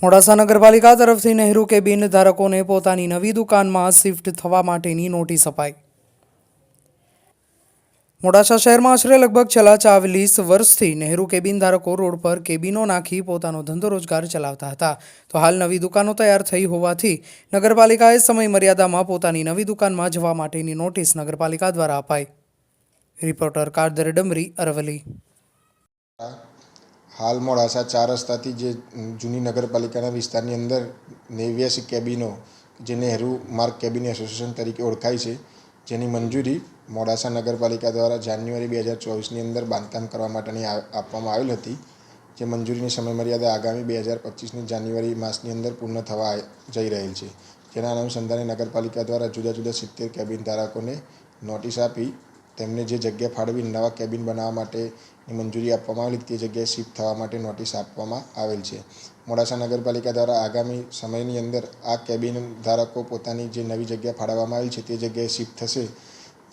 મોડાસા નગરપાલિકા તરફથી નહેરુ કેબિન ધારકોને પોતાની નવી દુકાનમાં શિફ્ટ થવા માટેની નોટિસ અપાઈ। મોડાસા શહેરમાં આશરે લગભગ છેલ્લા 40 વર્ષથી નહેરુ કેબિન ધારકો રોડ પર કેબિનો નાખી પોતાનો ધંધો રોજગાર ચલાવતા હતા। તો હાલ નવી દુકાનો તૈયાર થઈ હોવાથી નગરપાલિકાએ સમય મર્યાદામાં પોતાની નવી દુકાનમાં જવા માટેની નોટિસ નગરપાલિકા દ્વારા અપાઈ। રિપોર્ટર કાદર ડમરી, અરવલી। હાલ મોડાસા 4 રસ્તાથી જે જૂની નગરપાલિકાના વિસ્તારની અંદર 89 કેબિનો જે નહેરુ માર્ગ કેબિન એસોસિએશન તરીકે ઓળખાય છે, જેની મંજૂરી મોડાસા નગરપાલિકા દ્વારા જાન્યુઆરી 2024ની અંદર બાંધકામ કરવા માટેની આપવામાં આવેલ હતી। જે મંજૂરીની સમયમર્યાદા આગામી 2025ની જાન્યુઆરી માસની અંદર પૂર્ણ થવા જઈ રહેલ છે। જેના અનુસંધાને નગરપાલિકા દ્વારા જુદા જુદા 70 કેબિન ધારકોને નોટિસ આપી તેમને જે જગ્યા ફાળવી નવા કેબિન બનાવવા માટેની મંજૂરી આપવામાં આવેલી તે જગ્યાએ શિફ્ટ થવા માટે નોટિસ આપવામાં આવેલ છે। મોડાસા નગરપાલિકા દ્વારા આગામી સમયની અંદર આ કેબિન ધારકો પોતાની જે નવી જગ્યા ફાળવવામાં આવેલ છે તે જગ્યાએ શિફ્ટ થશે,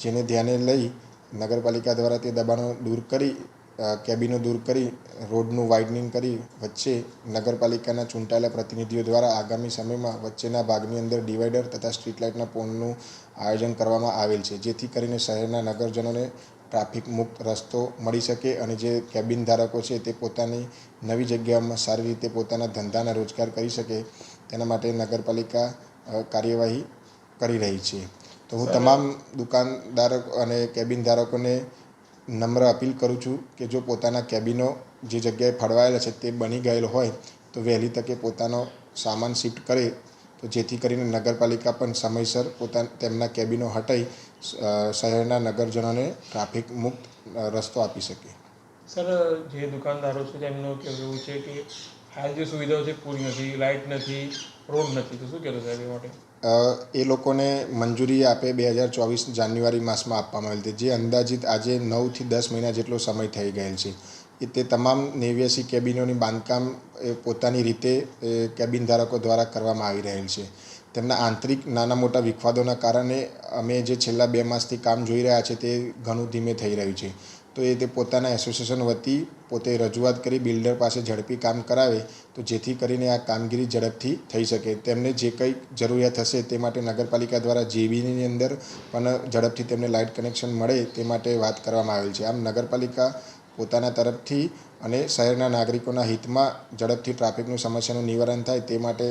જેને ધ્યાને લઈ નગરપાલિકા દ્વારા તે દબાણો દૂર કરી કેબિનો દૂર કરી રોડનું વાઇડનિંગ કરી વચ્ચે નગરપાલિકાના ચૂંટાયેલા પ્રતિનિધિઓ દ્વારા આગામી સમયમાં વચ્ચેના ભાગની અંદર ડિવાઈડર તથા સ્ટ્રીટ લાઇટના પોલનું આયોજન કરવામાં આવેલ છે, જેથી કરીને શહેરના નગરજનોને ટ્રાફિક મુક્ત રસ્તો મળી શકે અને જે કેબિન ધારકો છે તે પોતાની નવી જગ્યામાં સારી રીતે પોતાના ધંધાના રોજગાર કરી શકે તેના માટે નગરપાલિકા કાર્યવાહી કરી રહી છે। તો હું તમામ દુકાનદારો અને કેબિન ધારકોને નમ્ર અપીલ કરું છું કે જો પોતાના કેબિનો જે જગ્યાએ ફાળવાયેલા છે તે બની ગયેલ હોય તો વહેલી તકે પોતાનો સામાન શિફ્ટ કરે, તો જેથી કરીને નગરપાલિકા પણ સમયસર તેમના કેબિનો હટાવી શહેરના નગરજનોને ટ્રાફિક મુક્ત રસ્તો આપી શકે। સર, જે દુકાનદારો છે તેમનું કહેવું છે કે હાલ જે સુવિધાઓ છે પૂરી નથી, લાઇટ નથી, રોડ નથી, તો શું કહેવું સાહેબ એ માટે? એ લોકોને મંજૂરી આપે 2024 જાન્યુઆરી માસમાં આપવામાં આવેલ હતી, જે અંદાજિત આજે 9થી 10 મહિના જેટલો સમય થઈ ગયેલ છે। તે તમામ 89 કેબિનોની બાંધકામ પોતાની રીતે કેબિન ધારકો દ્વારા કરવામાં આવી રહેલ છે। તેમના આંતરિક નાના મોટા વિખવાદોના કારણે અમે જે છેલ્લા 2 માસથી કામ જોઈ રહ્યા છે તે ઘણું ધીમે થઈ રહ્યું છે। તો તે પોતાના એસોસિએશન વતી પોતે રજૂઆત કરી બિલ્ડર પાસે ઝડપી કામ કરાવે તો જેથી કરીને આ કામગીરી ઝડપથી થઈ શકે। તેમને જે કંઈ જરૂરિયાત હશે તે માટે નગરપાલિકા દ્વારા જેબીની અંદર પણ ઝડપથી તેમને લાઇટ કનેક્શન મળે તે માટે વાત કરવામાં આવેલ છે। આમ નગરપાલિકા પોતાના તરફથી અને શહેરના નાગરિકોના હિતમાં ઝડપથી ટ્રાફિકની સમસ્યાનું નિવારણ થાય તે માટે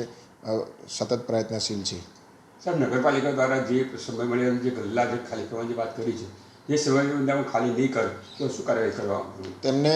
સતત પ્રયત્નશીલ છે। સર, નગરપાલિકા દ્વારા જે સમય મર્યાદામાં જે ગલ્લા જે ખાલી કરવાની વાત કરી છે, જે સમય મર્યાદામાં ખાલી નહીં કરે તો શું કાર્યવાહી કરવામાં? તેમને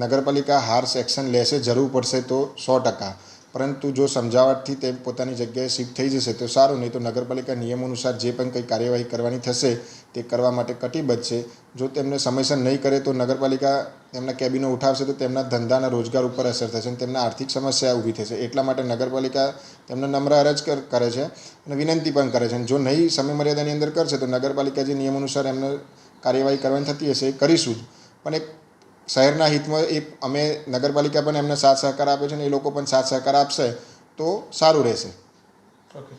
નગરપાલિકા હાર્શ એક્શન લેશે, જરૂર પડશે તો 100%, પરંતુ જો સમજાવટથી તે પોતાની જગ્યાએ શિફ્ટ થઈ જશે તો સારું, નહીં તો નગરપાલિકા નિયમો અનુસાર જે પણ કંઈ કાર્યવાહી કરવાની થશે તે કરવા માટે કટિબદ્ધ છે। જો તેમને સમયસર નહીં કરે તો નગરપાલિકા તેમના કેબિનો ઉઠાવશે તો તેમના ધંધાના રોજગાર ઉપર અસર થશે અને તેમના આર્થિક સમસ્યા ઊભી થશે। એટલા માટે નગરપાલિકા તેમને નમ્ર અરજ કરે છે અને વિનંતી પણ કરે છે, અને જો નહીં સમય મર્યાદાની અંદર કરશે તો નગરપાલિકા જે નિયમ અનુસાર એમને કાર્યવાહી કરવાની થતી હશે એ કરીશું જ, પણ એક શહેરના હિતમાં અમે નગરપાલિકા પણ એમને સાથ સહકાર આપે છે અને એ લોકો પણ સાથ સહકાર આપશે તો સારું રહેશે। ઓકે।